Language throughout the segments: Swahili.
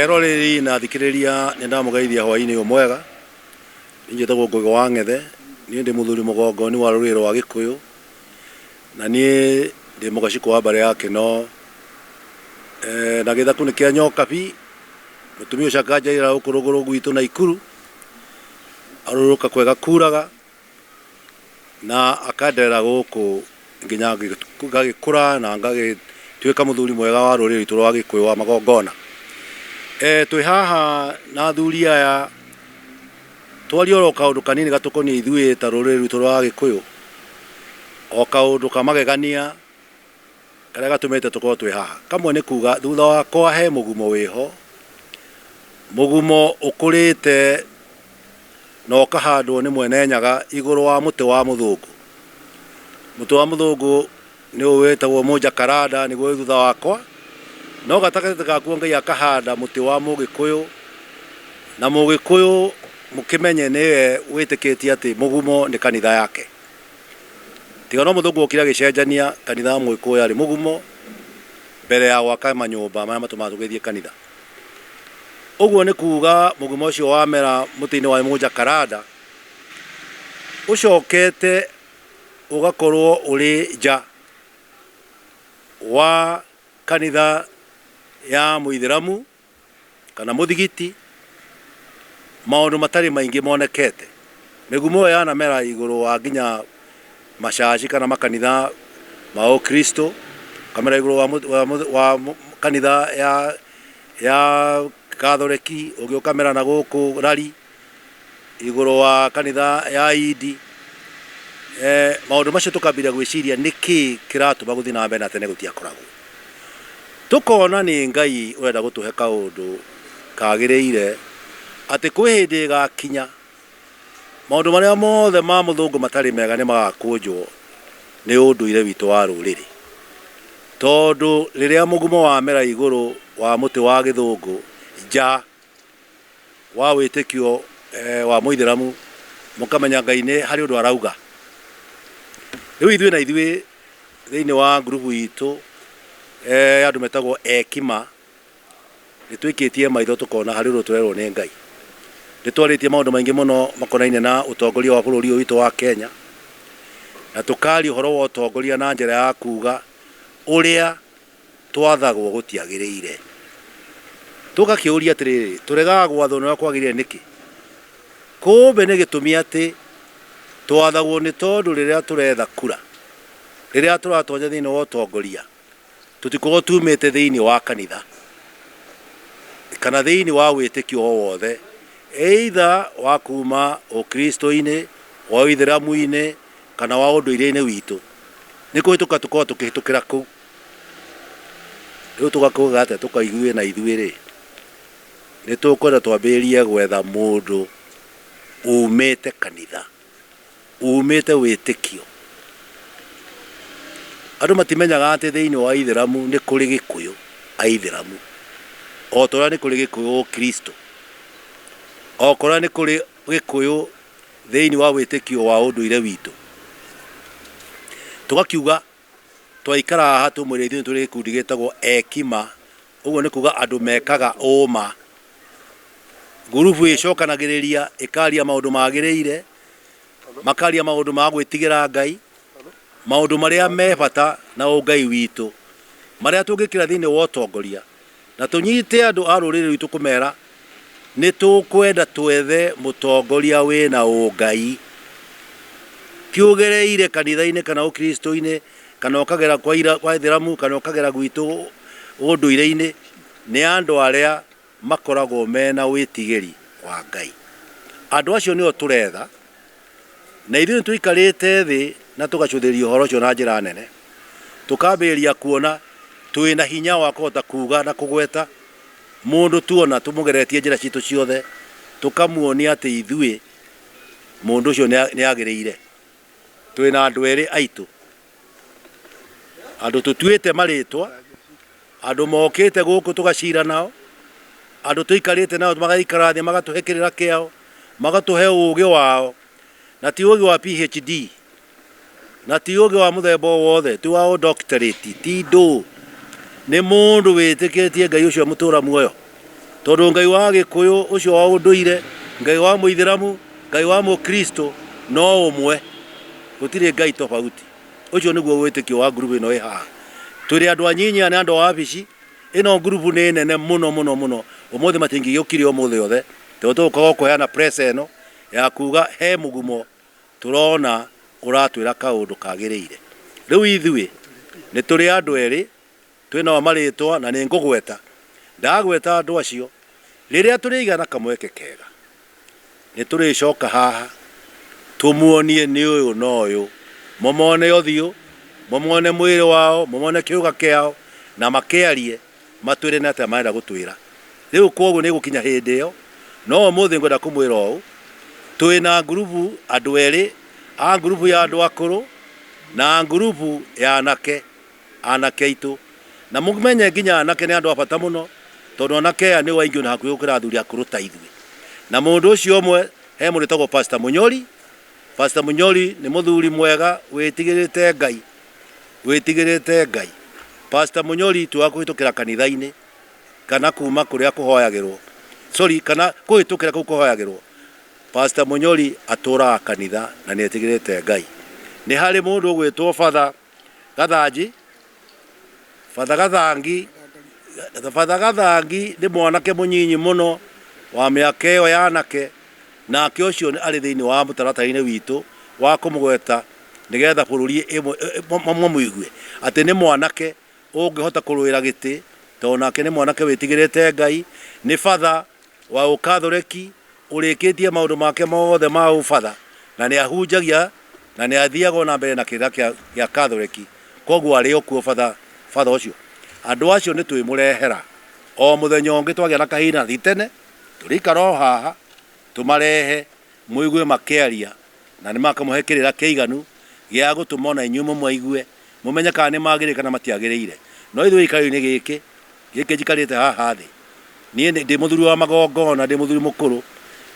Eroreri na thikiriria ni ndamugeithia hwaini umwega ninjetagwo Ngugi wa Ng'ethe ni ndi muthuri mugongoni wa ruriro wa Gikuyu na ni ndi mugaciko wa bare yake no na githaku ni kia nyoka pi mutumia ucaka njaira ukuruguru gwitu na Ikuru aruruka kwega kuraga na akaderera guku nginya ngagikura na ngagituika muthuri mwega wa ruriro itu rwa Gikuyu wa magongona. Twi haha na athuri aya twaria oro kaundu kanini gatukoni ithui ta ruriro rwitu rwa Gikuyu o kaundu kamagegania karia gatumite tukorwo twi haha. Kamwe ni kuga thutha wa kwa he mugumo wiho, mugumo ukurite na ukahandwo ni Mwene Nyaga iguru wa muti wa muthungu. Muti wa muthungu ni wetagwo Mujacaranda niguo thutha wakwa no gatakate gakuo Ngai akahanda muti wa Mugikuyu na Mugikuyu mukimenye niwe witikitie ati mugumo ni kanitha yake. Tiga no muthungu ukira gicenjania kanitha Mugikuyu ari mugumo mbere ya gwaka manyumba maria matumagithie kanitha. Uguo ni kuga mugumo ucio wamera muti-ini wa Mujacaranda ucokete ugakorwo uri nja wa kanitha ya Muithiramu kana muthigiti. Maundu matari maingi monekete. Migumo yana mera iguru wa nginya macaci kana makanitha ma Kristo kamera iguru wa kanitha ya Katholiki ugi ukamera na guku rari iguru wa kanitha ya Idi. Maundu macio tukambira gwiciria niki kiratuma guthi na mbere na tene gutiakoragwo. Tukona ni Ngai urenda gutuhe kaundu kagiriire ati kwi hindi gakinya maundu maria mothe ma muthungu matari mega ni magakunjwo ni unduire witu wa ruriri. Tondu riria mugumo wa mera iguru wa muti wa githungu nja wa witikio wa Muithiramu mukamenya Ngai ni hari undu arauga. Riu ithui na ithui thiini wa grupu itu andu metagwo ekima ni twikitie maitho tukona hari undu turerwo ni Ngai. Ni twaritie maundu maingi muno makonaine na utongoria wa bururi witu wa Kenya na tukari uhoro wa utongoria na njira ya kuga uria twathagwo gutiagiriire. Tugakiuria atiriri turegaga gwathwo no kwagirire niki? Kumbe ni gitumi ati twathagwo ni tondu riria turetha kura, riria turatonya thiini wa utongoria tutikorwo tumite thiini wa kanitha kana thiini wa witikio wothe either wa kuma ukristo-ini wa Uithiramu-ini kana wa unduire-ini witu ni kuhituka tukorwo tukihitukira kuu. Riu tugakuga ati tukaigwie na ithui ri ni tukwenda twambirie gwetha mundu umite kanitha umite witikio. Andu matimenyaga ati thiini wa Ithiramu ni kuri Gikuyu Aithiramu o toria ni kuri Gikuyu Kristo o koria ni kuri Gikuyu thiini wa witikio wa unduire witu. Tugakiuga twaikara haha tumwire ithui turi gikundi gitagwo ekima. Uguo ni kuga andu mekaga uma. Gurubu icokanagiriria ikaria maundu magiriire makaria maundu ma gwitigira Ngai maundu maria me bata na ungai witu maria tungikira thiini wa utongoria na tunyite andu a ruriri witu kumera ni tukwenda twethe mutongoria wina ungai kiugereire kanitha-ini kana ukristo-ini kana ukagera kwa Ithiramu kana ukagera gwitu unduire-ini ni andu aria makoragwo mena witigiri wa Ngai. Andu acio nio turetha na ithui tuikarite thi na tugacuthiria uhoro ucio na njira nene tukambiria kuona twina hinya wa kuhota kuga na kugweta mundu tuona tumugeretie njira citu ciothe tukamuonia ati ithui mundu ucio ni agiriire. Twina andu eri aitu andu tutuite maritwa andu mokite guku tugacira nao andu tuikarite nao magaikara thi magatuhekirira kiao magatuhe ugi wao na ti ugi wa PhD na ti ugi wa muthemba wothe ti wa doctorate ti do ni mundu witikitie Ngai ucio mutura muoyo tondu Ngai wa Gikuyu ucio wa unduire, Ngai wa Muithiramu, Ngai wa Mukristo no umwe, gutire Ngai tofauti. Ucio niguo witikio wa group ino iha. Turi andu anyinya na andu wabici, ino group ni nene muno muno muno. Umuthi matingiyukire umuthi othe. Toto ko kuheana press eno ya kuga he mugumo turona uratwira kaundu kagireire. Riu ithui ni turi andu eri twina maritwa na ni ngugweta. Ndagweta andu acio riria turigana kamweke kega. Ni turi coka haha tumuonie ni uyu no uyu, momone othiu, momone mwiri wao, momone kiuga kiao na makiarie matwire na ata maenda gutwira. Riu koguo ni gukinya hindi iyo no umuthi ngwenda kumwira u twina group andu eri, a group ya andu akuru na group ya anake itu, na mumenye nginya anake ni andu abata muno tondu anake ni waingio na hakuyo kira athuri akuru ta ithui. Na mundu ucio omwe he mundu tagwo Pastor Munyori. Pastor Munyori ni muthuri mwega witigirite Ngai, Pastor Munyori twakuhitukira kanitha-ini kana kuma kuria kuhoyagirwo, kana kuhitukira kuu kuhoyagirwo. Pastor Munyori atura kanitha na nietigirite Ngai. Ni hari mundu ugwitwo Father Gathangi ni mwanake munyinyi muno wa miaka iyo ya anake, na ke ucio ni ari thiini wa mutaratara-ini witu wa kumugweta nigetha bururi muigue ati ni mwanake ungihota kuruira giti, tondu nake ni mwanake witigirite Ngai, ni father wa ukatholeki urikitie maundu make mothe ma ufather, na ni ahunjagia na ni athiaga na mbere na kira kia katholeki. Koguo ari okuo father ucio. Andu acio ni twimurehera o muthenya ungi twagia na kahina thitene turikara haha tumarehe muigue makiaria na ni makamuhekirira kiiganu gia gutumona inyumu mwaigue mumenye kana ni magire kana matiagirire. No ithui ikari-ini giki njikarite haha thi, nie ndi muthuri wa magongona, ndi muthuri mukuru,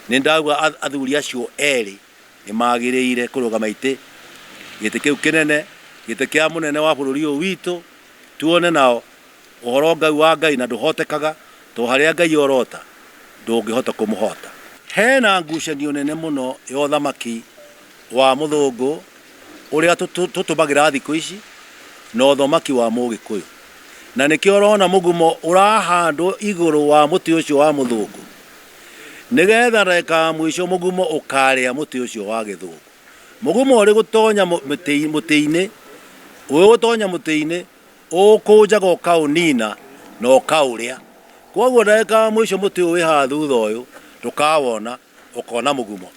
ni ndagwa athuri acio eri ni magirire kurugama iti giti kiu kinene, giti kia munene wa bururi uyu witu, tuone nao uhoro Ngai wa Ngai na nduhotekaga, to haria Ngai orota ndungihota kumuhota. Hena ngucanio nene muno ya uthamaki wa muthungu uria tutumagira thiku ici na uthamaki wa Mugikuyu, na nikio urona mugumo urahandwo iguru wa muti ucio wa muthungu nigetha reka mwisho mugumo ukaria muti ucio wa githungu. Mugumo uri gutonya muti-ini, uyu gutonya muti-ini ukujaga ukaunina na ukauria. Koguo reka mwisho muti uyu wiha thutha uyu tukawona ukona mugumo,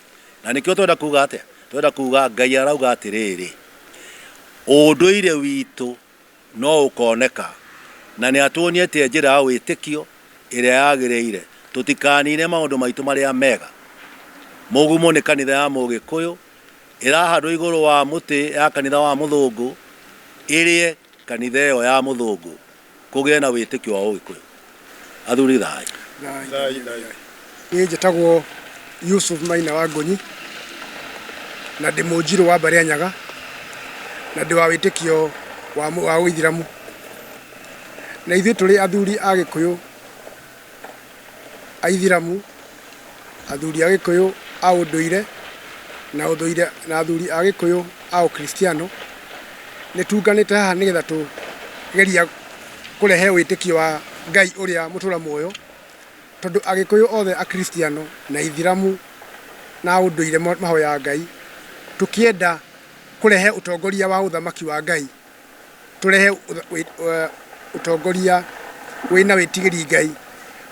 na nikio twenda kuga atia, twenda kuga Ngai arauga atiriri unduire witu no ukoneka, na ni atuonietie njira ya witikio iria yagireire. Tutikanine maundu maitu maria mega. Mugumo ni kanitha ya Mugikuyu irahandwo iguru wa muti ya kanitha wa muthungu, irie kanitha iyo ya muthungu kugie na witikio wa Ugikuyu. Athuri thai. Ni njitagwo Yusuf Maina wa Ngonyi na ndi munjiru wa Barianyaga na ndi wa witikio wa Uithiramu, na ithuĩ tũrĩ athuri a Gĩkũyũ a Ithiramu, athuri a Gĩkũyũ a ũndũire na athuri a Gĩkũyũ a Ũkristiano nĩ tunganĩte haha nĩgetha tũgeria kũrehe wĩtĩkio wa Ngai ũrĩa mũtũra muoyo, tondũ Agĩkũyũ othe Akristiano na Ithiramu na ũndũire mahoyaga Ngai, tukienda kurehe utongoria wa uthamaki wa Ngai, turehe utongoria wina witigiri Ngai,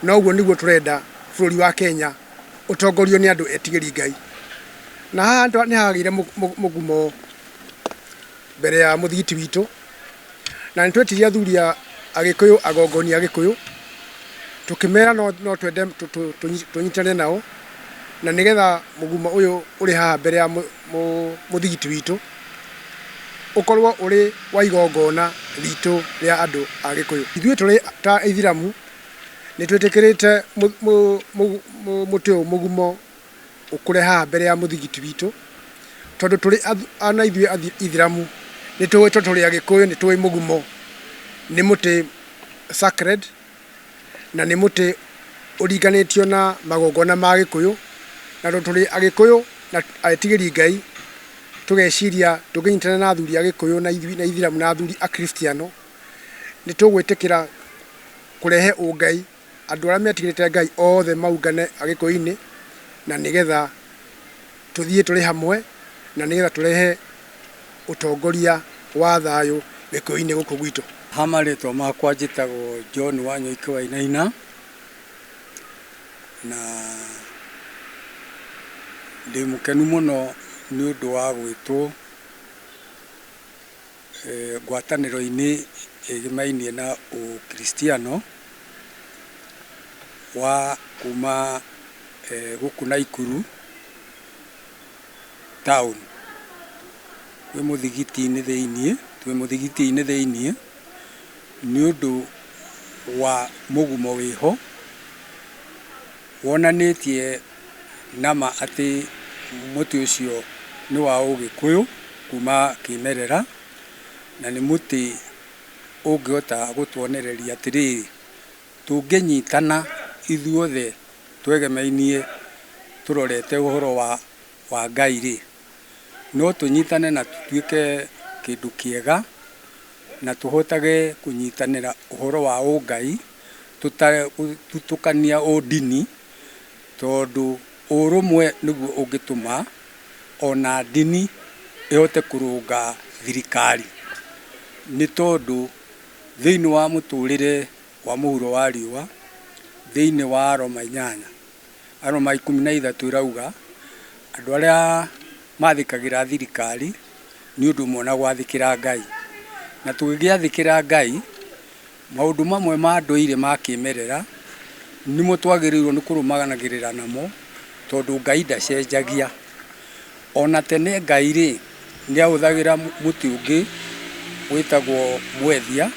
na uguo niguo turenda bururi wa Kenya utongorio ni andu etigiri Ngai. Na haha ni hagire mugumo mbere ya muthigiti witu, na nitwetiria athuri a Agikuyu, agongoni a Gikuyu, tukimera no twende tunyitane nao, na nigetha mugumo uyu uri haha mbere ya muthigiti witu ukorwo uri wa igongona ritu ria andu a Gikuyu. Ithuĩ tũrĩ ta Ithiramu nĩ twĩtĩkĩrĩte muti ũyũ mugumo ukure haha mbere ya muthigiti witu, tondũ tũrĩ ana ithuĩ Ithiramu nĩ tũĩ tũrĩ Agĩkũyũ, nĩ tũĩ mugumo nĩ muti sacred na nĩ muti ũringanĩtio na magongona ma Gĩkũyũ, na tũrĩ Agĩkũyũ na etigĩri Ngai, tũgeciria tũkĩnyitana na athuri a Gĩkũyũ na Ithĩramu na athuri a Kristiano, nĩ tũgwĩtĩkĩra kũrehe ũngai andũ arĩa metigĩrĩte Ngai othe maungane Agĩkũyũ-inĩ, na nĩgetha tũthiĩ tũrĩ hamwe, na nĩgetha tũrehe ũtongoria wa thayũ Gĩkũyũ-inĩ gũkũ gwitũ. Hamarĩtwo makwa njĩtagwo John Wanyoike Wainaina, na ndĩ mũkenu mũno nĩ ũndũ wa gwĩtwo ngwatanĩro-inĩ ĩgĩmainie na Ũkristiano wa kuma gũkũ Naikuru town. Twĩ mũthigiti-inĩ thĩiniĩ nĩ ũndũ wa mũgumo wĩho wonanĩtie nama atĩ mũtĩ ũcio nĩ wa Ũgĩkũyũ kuma kĩmerera, na nĩ mũtĩ ũngĩhota gũtuonereria atĩrĩrĩ, tũngĩnyitana ithuothe twegemainie tũrorete ũhoro wa Ngai-rĩ, no tũnyitane na tũtuĩke kĩndũ kĩega, na tũhotage kũnyitanĩra ũhoro wa ũngai tũtukania ũndini, tondũ ũrũmwe nĩguo ũngĩtũma ona ndini ĩhote kũrũnga thirikari. Nĩ tondũ thĩinĩ wa mũtũrĩre wa mũhuro wa riũa, thĩinĩ wa Aroma 8, Aroma 13 ĩrauga andũ arĩa mathikagĩra thirikari nĩ ũndũ ũmwe na gwathĩkĩra Ngai. Na tũgĩgĩathĩkĩra Ngai, maũndũ mamwe ma ndũire ma kĩmerera nĩmo twagĩrĩirwo nĩ kũrũmanagĩrĩra namo, tondũ Ngai ndacenjagia. Ona tene Ngai-rĩ nĩ ahũthagĩra mũtĩ ũngĩ wĩtagwo mwethia,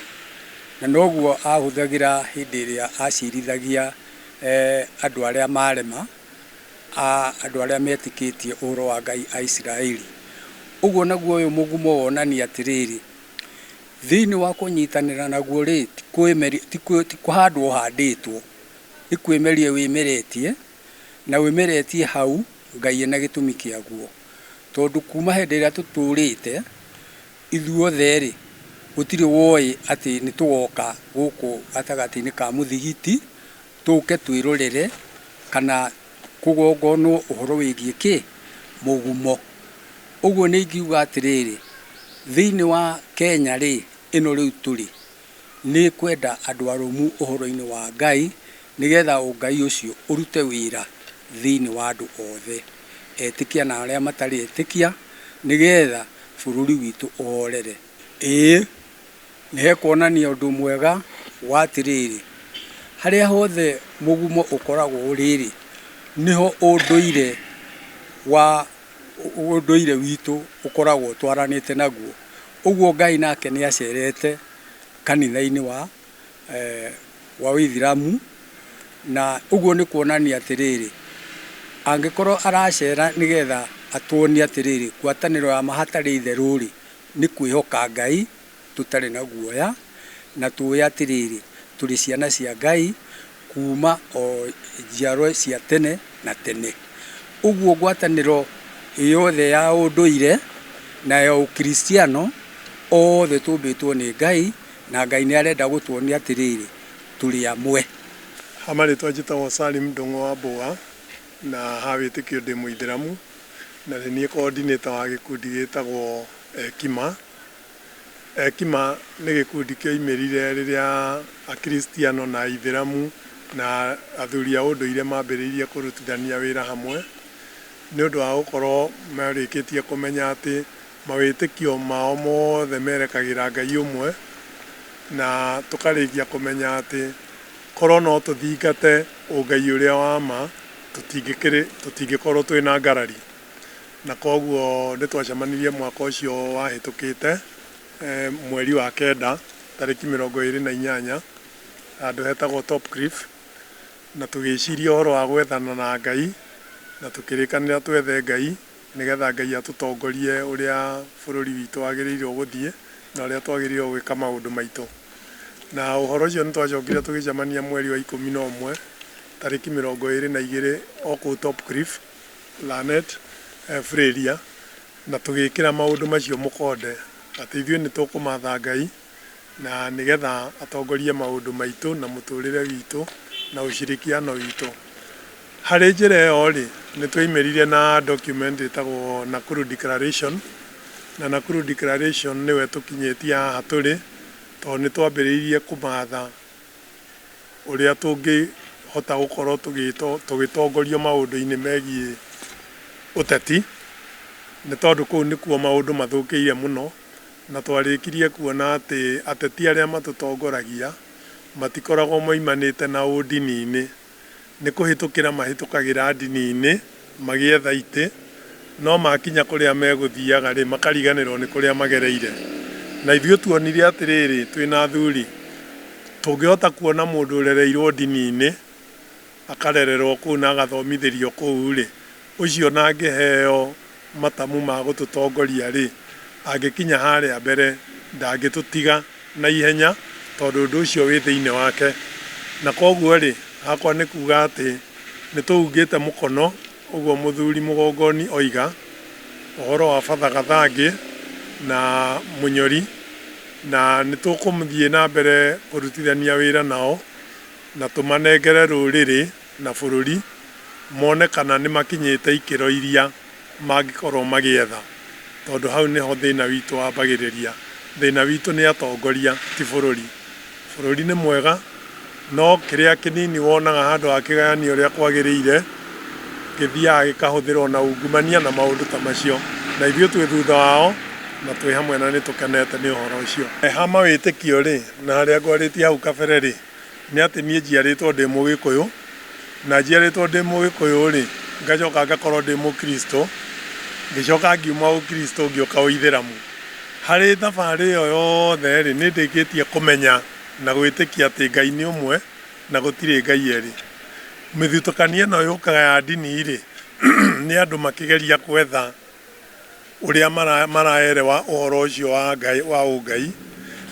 na noguo ahũthagĩra hĩndĩ ĩrĩa acirithagia andũ arĩa marema, andũ arĩa metĩkĩtie ũhoro wa Ngai a Isiraeli. Ũguo naguo ũyũ mũgumo wonania atĩrĩrĩ, thĩinĩ wa kũnyitanĩra naguo-rĩ, ti kũhandwo handĩtwo, nĩ kwĩmeria wĩmeretie, na wĩmeretie hau Ngai ena gĩtũmi kĩaguo. Tondũ kuma hĩndĩ ĩrĩa tũtũrĩte ithuothe-rĩ, gũtirĩ woĩ atĩ nĩ tũgoka gũkũ gatagatĩ-inĩ ka mũthigiti tũke twĩrorere kana kũgongonwo ũhoro wĩgiĩ kĩ? Mũgumo. Ũguo nĩ ingiuga atĩrĩrĩ, thĩinĩ wa Kenya-rĩ, ĩno rĩu tũrĩ, nĩ kwenda andũ arũmu ũhoro-inĩ wa Ngai, nĩgetha ũngai ũcio ũrute wĩra thĩinĩ wa andũ othe, etĩkia na arĩa matarĩ etĩkia, nĩgetha bũrũri witũ ũhorere. Ĩĩ, nĩ hekuonania ũndũ mwega wa atĩrĩrĩ, harĩa hothe mũgumo ũkoragwo rĩrĩ, niho ũndũire witũ ũkoragwo twaranĩte naguo. Ũguo Ngai nake nĩ acerete kanitha-inĩ wa Ũithĩramu, na ũguo nĩ kuonania atĩrĩrĩ, angĩkorwo aracera nĩgetha atuonie atĩrĩrĩ, ngwatanĩro ya ma hatarĩ itherũ-rĩ, nĩ kwĩhoka Ngai tũtarĩ na guoya, na tũĩ atĩrĩrĩ, tũrĩ ciana cia Ngai kuma o njiarwa cia tene na tene. Ũguo ngwatanĩro yothe ya ũndũire na ya Ũkristiano othe tũmbĩtwo nĩ Ngai, na Ngai nĩ arenda gũtuonia atĩrĩrĩ, tũrĩ amwe. Hamarĩtwa njĩtagwo Salim Ndung'u wa Mbũa, na ha wĩtĩkio ndĩ Mũithĩramu, na nĩ niĩ coordinator wa gĩkundi gĩtagwo Ekima. Ekima nĩ gĩkundi kĩoimĩrire rĩrĩa Akristiano na Aithĩramu na athuri a ũndũire mambĩrĩirie kũrutithania wĩra hamwe, nĩ ũndũ wa gũkorwo marĩkĩtie kũmenya atĩ mawĩtĩkio mao mothe merekagĩra Ngai ũmwe, na tũkarĩkia kũmenya atĩ korwo no tũthingate ũngai ũrĩa wa ma, tũtingĩkorwo twĩna ngarari. Na koguo nĩ twacemanirie mwaka ũcio wahĩtũkĩte mweri wa kenda tarĩki 28 handũ hetagwo Top Cliff, na tũgĩciria ũhoro wa gwethana na Ngai, na tũkĩrĩkanĩra twethe Ngai nĩgetha Ngai atũtongorie ũrĩa bũrũri witũ wagĩrĩirwo gũthiĩ na ũrĩa twagĩrĩirwo gwĩka maũndũ maitũ. Na ũhoro ũcio nĩ twacokire tũgĩcemania mweri wa 11 tariki 22 oku Top Cliff Lanet Freria na tugikira maundu macio mukonde ati ithuĩ nĩ tũkũmatha Ngai na nigetha atongorie maundu maitu na muturire witu na ushirikiano witu. Harĩ njĩra ĩyo rĩ nĩ twoimĩrire na document ĩtagwo Nakuru Declaration na Nakuru Declaration nĩwe tũkinyĩtie haha tũrĩ tondũ nĩ twambĩrĩirie kũmatha ũrĩa tũngĩhota gũkorwo tũgĩtongorio maũndũ-inĩ megiĩ ũteti, nĩ tondũ kũu nĩkuo maũndũ mathũkĩire mũno na twarĩkirie kuona atĩ ateti arĩa matũtongoragia matikoragwo moimanĩte na ũndini-inĩ, nĩ kũhĩtũkĩra mahĩtũkagĩra ndini-inĩ magĩetha itĩ, no makinya kũrĩa megũthiaga rĩ makariganĩrwo nĩ kũrĩa magereire. Na ithuĩ tuonire atĩrĩrĩ twĩna athuri tũngĩhota kuona mũndũ ũrereirwo ndini-inĩ akarererwo kũu na agathomithĩrio kũu rĩ, ũcio na angĩheo matamu ma gũtũtongoria rĩ, angĩkinya harĩa mbere ndangĩtũtiga na ihenya tondũ ũndũ ũcio wĩ thĩinĩ wake. Na koguo rĩ hakwa nĩ kuga atĩ nĩ tũhungĩte mũkono ũguo mũthuri Mũgongoni oiga ũhoro wa Father Gathangi na Mũnyori, na nĩ tũkũmũthiĩ na mbere kũrutithania wĩra nao na tũmanengere rũrĩrĩ na bũrũri mone kana nĩ makinyĩte ikĩro iria mangĩkorwo magĩetha, tondũ hau nĩho thĩna witũ wambagĩrĩria. Thĩna witũ nĩ atongoria ti bũrũri. Bũrũri nĩ mwega no kĩrĩa kĩnini wonaga handũ ha kĩgayania ũrĩa kwagĩrĩire gĩthiaga gĩkahũthĩrwo na ungumania na maũndũ ta macio, na ithuĩ twĩ thutha wao na twĩ hamwe na nĩ tũkenete nĩ ũhoro ũcio. Hama wĩtĩkio rĩ na harĩa ngwarĩtie hau kabere rĩ nĩ atĩ niĩ njiarĩtwo ndĩ Mũgĩkũyũ, na njiarĩtwo ndĩ Mũgĩkũyũ rĩ ngacoka ngakorwo ndĩ Mũkristo, ngĩcoka ngiuma Ũkristo ngĩũka Ũithĩramu. Harĩ thabarĩ ĩyo yothe rĩ nĩ ndĩkĩtie kũmenya na gwĩtĩkia atĩ Ngai nĩ ũmwe na gũtirĩ Ngai erĩ. Mĩthutũkanio ĩno yũkaga ya ndini rĩ nĩ andũ makĩgeria gwetha ũrĩa maraerewa ũhoro ũcio wa Ngai wa ũngai.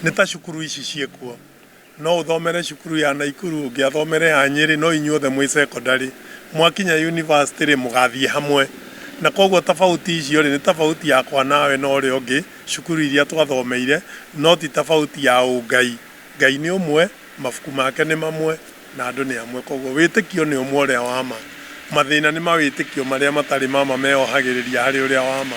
Nĩ ta cukuru ici ciĩkuo, no ũthomere cukuru ya Naikuru ũngĩathomere ya Nyĩrĩ, no inyuothe mwĩ secondary, mwakinya university rĩ mũgathiĩ hamwe. Na koguo tofauti icio rĩ nĩ tofauti yakwa nawe na ũrĩa ũngĩ cukuru iria twathomeire, no ti tofauti ya ũngai. Ngai nĩ ũmwe, mabuku make nĩ mamwe na andũ nĩ amwe, koguo wĩtĩkio nĩ ũmwe ũrĩa wa ma. Mathĩna nĩ mawĩtĩkio marĩa matarĩ mama meyohagĩrĩria harĩ ũrĩa wa ma.